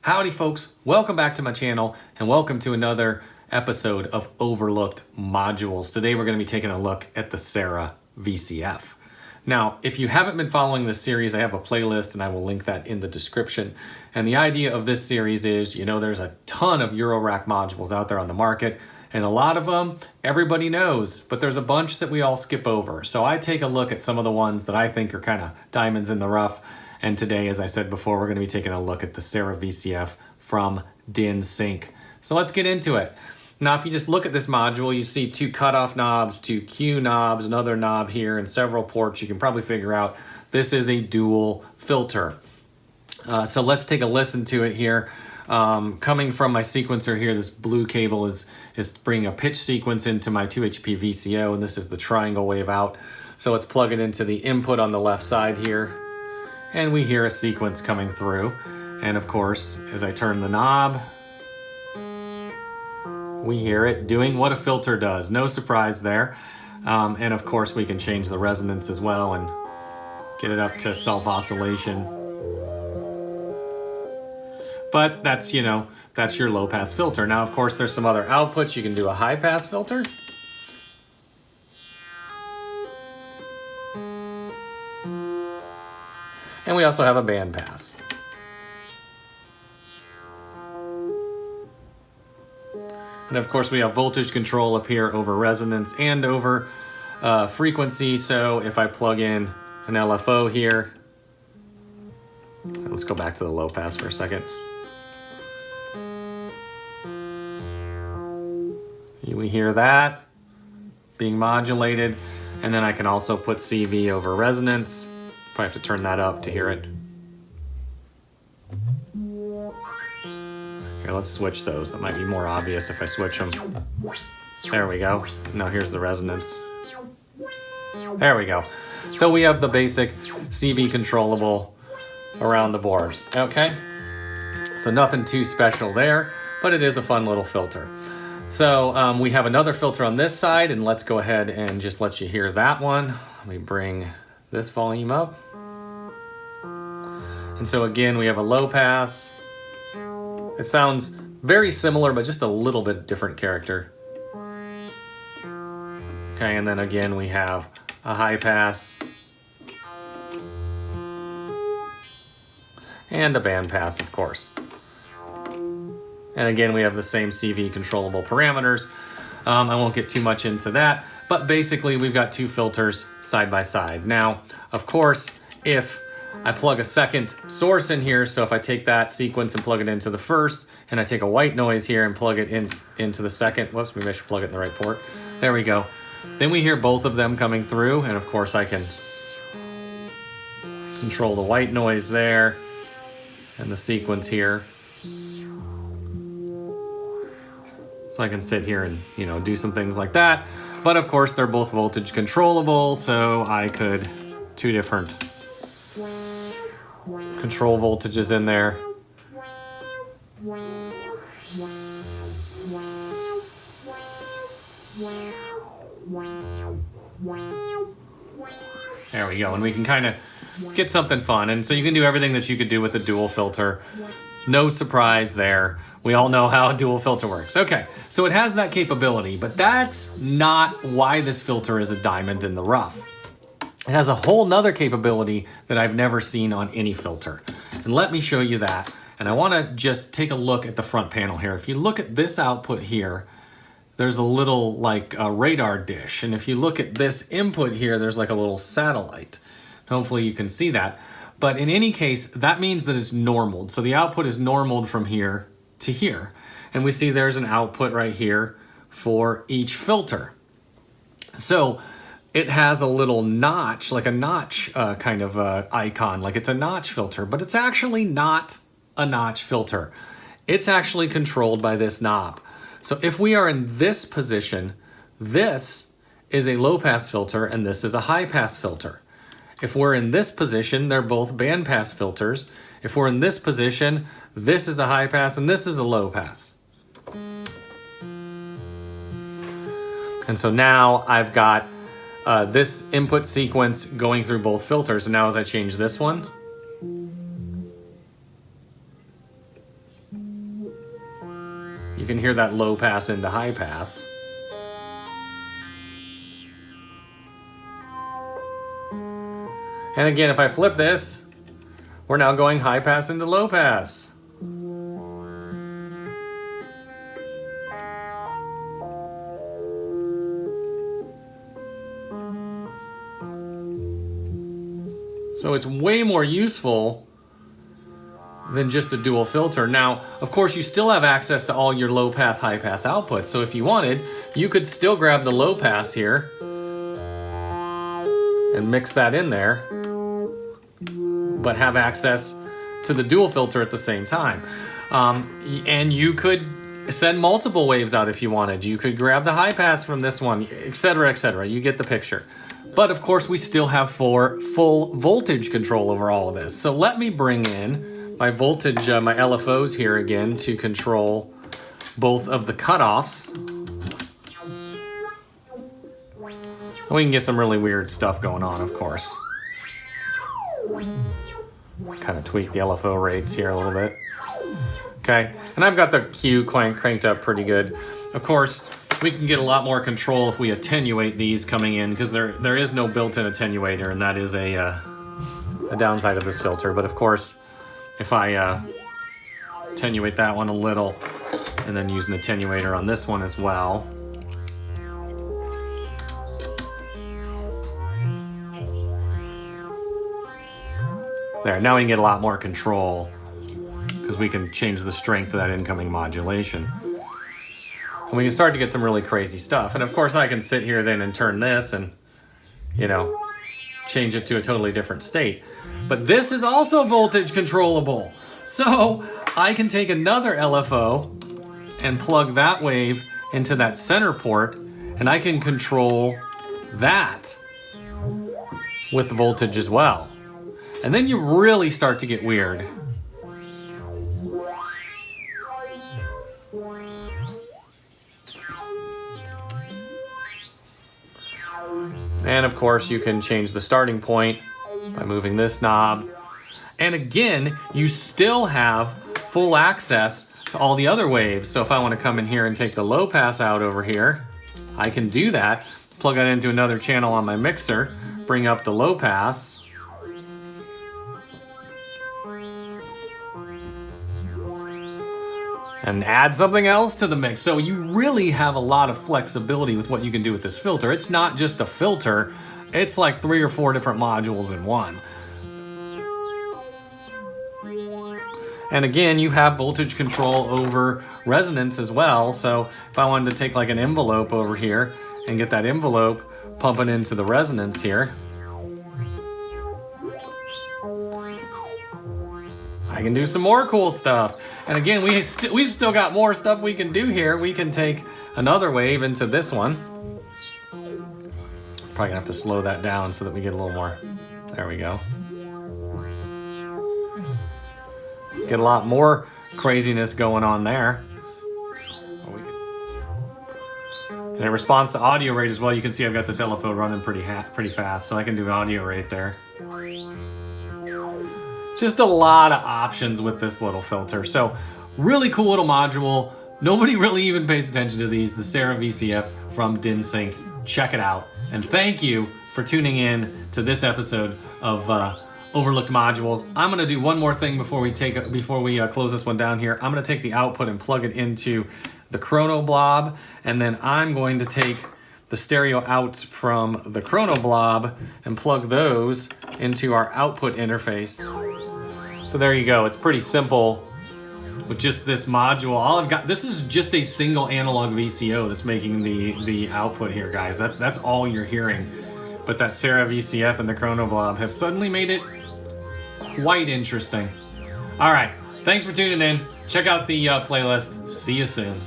Howdy folks, welcome back to my channel and welcome to another episode of Overlooked Modules. Today we're going to be taking a look at the SARA VCF. Now, if you haven't been following this series, I have a playlist and I will link that in the description. And the idea of this series is, there's a ton of Eurorack modules out there on the market and a lot of them everybody knows, but there's a bunch that we all skip over. So I take a look at some of the ones that I think are kind of diamonds in the rough. And today, as I said before, we're going to be taking a look at the SARA VCF from DIN Sync. So let's get into it. Now, if you just look at this module, you see two cutoff knobs, two Q knobs, another knob here, and several ports. You can probably figure out this is a dual filter. So let's take a listen to it here. Coming from my sequencer here, this blue cable is bringing a pitch sequence into my 2 HP VCO, and this is the triangle wave out. So let's plug it into the input on the left side here. And we hear a sequence coming through. And of course, as I turn the knob, we hear it doing what a filter does. No surprise there. And of course, we can change the resonance as well and get it up to self-oscillation. But that's your low-pass filter. Now, of course, there's some other outputs. You can do a high-pass filter. And we also have a band pass. And of course we have voltage control up here over resonance and over frequency. So if I plug in an LFO here, let's go back to the low pass for a second. We hear that being modulated. And then I can also put CV over resonance. Probably have to turn that up to hear it. Here, let's switch those. That might be more obvious if I switch them. There we go. Now here's the resonance. There we go. So we have the basic CV controllable around the board. Okay? So nothing too special there, but it is a fun little filter. So we have another filter on this side, and let's go ahead and just let you hear that one. Let me bring this volume up. And so again, we have a low pass. It sounds very similar, but just a little bit different character. Okay, and then again, we have a high pass and a band pass, of course. And again, we have the same CV controllable parameters. I won't get too much into that, but basically we've got two filters side by side. Now, of course, if I plug a second source in here, so if I take that sequence and plug it into the first, and I take a white noise here and plug it into the second, whoops, maybe I should plug it in the right port. There we go. Then we hear both of them coming through, and of course I can control the white noise there and the sequence here. So I can sit here and, do some things like that. But of course, they're both voltage controllable, so I could, two different control voltages in there. There we go, and we can kind of get something fun. And so you can do everything that you could do with a dual filter. No surprise there. We all know how a dual filter works. Okay, so it has that capability, but that's not why this filter is a diamond in the rough. It has a whole nother capability that I've never seen on any filter. And let me show you that. And I want to just take a look at the front panel here. If you look at this output here, there's a little radar dish. And if you look at this input here, there's like a little satellite. Hopefully you can see that. But in any case, that means that it's normaled. So the output is normaled from here to here. And we see there's an output right here for each filter. So it has a little notch, like a notch kind of icon, like it's a notch filter, but it's actually not a notch filter. It's actually controlled by this knob. So if we are in this position, this is a low pass filter and this is a high pass filter. If we're in this position, they're both band pass filters. If we're in this position, this is a high pass and this is a low pass. And so now I've got this input sequence going through both filters. And now as I change this one, You can hear that low pass into high pass. And again, if I flip this, we're now going high pass into low pass. So it's way more useful than just a dual filter. Now, of course, you still have access to all your low pass, high pass outputs. So if you wanted, you could still grab the low pass here and mix that in there, but have access to the dual filter at the same time. And you could send multiple waves out if you wanted. You could grab the high pass from this one, etc., etc. You get the picture. But of course, we still have full voltage control over all of this. So let me bring in my voltage, my LFOs here again to control both of the cutoffs. And we can get some really weird stuff going on, of course. Kind of tweak the LFO rates here a little bit. Okay, and I've got the Q cranked up pretty good. Of course, we can get a lot more control if we attenuate these coming in, because there is no built-in attenuator, and that is a downside of this filter. But of course, if I attenuate that one a little, and then use an attenuator on this one as well. There, now we can get a lot more control, because we can change the strength of that incoming modulation. And we can start to get some really crazy stuff. And of course I can sit here then and turn this and, you know, change it to a totally different state. But this is also voltage controllable. So I can take another LFO and plug that wave into that center port, and I can control that with the voltage as well. And then you really start to get weird. And of course, you can change the starting point by moving this knob. And again, you still have full access to all the other waves. So if I want to come in here and take the low pass out over here, I can do that. Plug that into another channel on my mixer, bring up the low pass. And add something else to the mix. So you really have a lot of flexibility with what you can do with this filter. It's not just a filter, it's like 3 or 4 different modules in one. And again, you have voltage control over resonance as well. So if I wanted to take like an envelope over here and get that envelope pumping into the resonance here, I can do some more cool stuff. And again, we've still got more stuff we can do here. We can take another wave into this one. Probably gonna have to slow that down so that we get a little more. There we go. Get a lot more craziness going on there. And in response to audio rate as well, you can see I've got this LFO running pretty fast, so I can do audio rate there. Just a lot of options with this little filter. So really cool little module. Nobody really even pays attention to these. The SARA VCF from DinSync. Check it out. And thank you for tuning in to this episode of Overlooked Modules. I'm gonna do one more thing before we close this one down here. I'm gonna take the output and plug it into the Chrono Blob, and then I'm going to take the stereo outs from the Chrono Blob and plug those into our output interface. So there you go. It's pretty simple with just this module. All I've got, this is just a single analog VCO that's making the output here, guys. That's all you're hearing. But that SARA VCF and the Chrono Blob have suddenly made it quite interesting. All right, thanks for tuning in. Check out the playlist. See you soon.